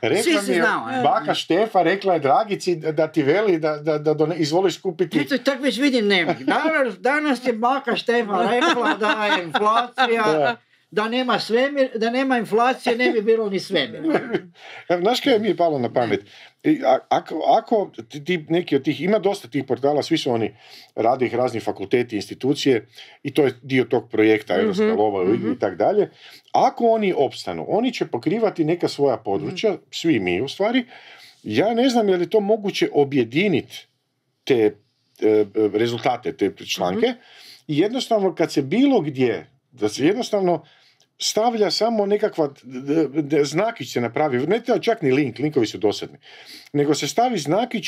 Rekla mi je, baka Štefa rekla je Dragici da ti veli da izvoliš kupiti. Eto, tako već vidim nema. Danas je baka Štefa rekla da je inflacija... Da nema inflacije, ne bi bilo ni svemir. Znaš kaj mi je palo na pamet? Ako neki od tih, ima dosta tih portala, svi su oni, rade ih razni fakulteti, institucije i to je dio tog projekta, Europska lova u igri i tak dalje. Ako oni opstanu, oni će pokrivati neka svoja područja, svi mi u stvari. Ja ne znam je li to moguće objediniti te rezultate, te članke i jednostavno kad se bilo gdje, da se jednostavno stavlja samo nekakva znakić se napravi, ne treba čak ni linkovi su dosadni, nego se stavi znakić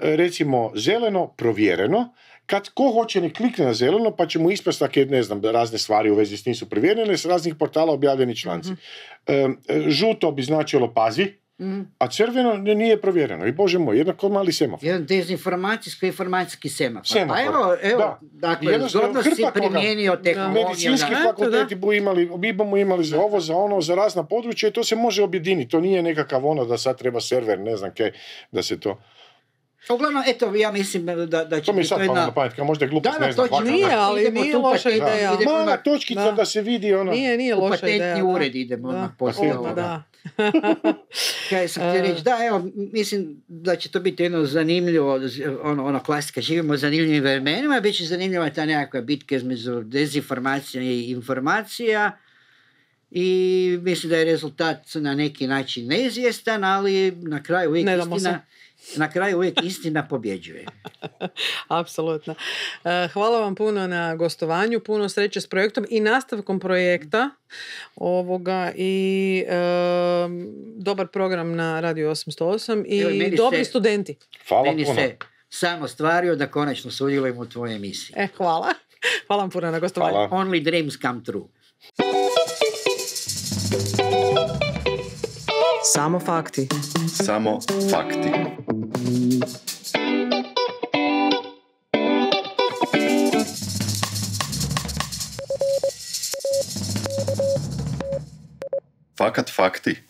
recimo zeleno provjereno, kad ko hoće ne klikne na zeleno pa će mu ispast take, ne znam, razne stvari u vezi s tim su provjerene, s raznih portala objavljeni članci. Žuto bi značilo pazi, a crveno nije provjereno. I bože moj, jednako mali semafor. Jedan dezinformacijski semafor. Pa evo, dakle, zgodno si primijenio tehnologiju. Medicinski fakulteti bi imali za ovo, za ono, za razna područja i to se može objediniti. To nije nekakav da sad treba server, ne znam kaj, da se to... Uglavnom, eto, ja mislim da će... To mi je sad palo na pamet, kao možda je glupost, ne znam. Nije, ali nije loša ideja. Mala točkica da se vidi ono... Nije loša ideja. U patentni ured idemo na posao. Kaj sam htio reći, evo, mislim da će to biti jedno zanimljivo, ono klasika, živimo u zanimljivim vremenima, bit će zanimljiva ta nekakva bitka između dezinformacija i informacija i mislim da je rezultat na neki način neizvjestan, ali na kraju uvijek istina pobjeđuje. Apsolutno. Hvala vam puno na gostovanju, puno sreće s projektom i nastavkom projekta ovoga i dobar program na Radio 808 i dobri studenti. Meni se samo stvario da konačno sudjelujem u tvojoj emisiji. Hvala. Hvala vam puno na gostovanju. Hvala. Only dreams come true. Samo fakti. Samo fakti. Fakat fakti.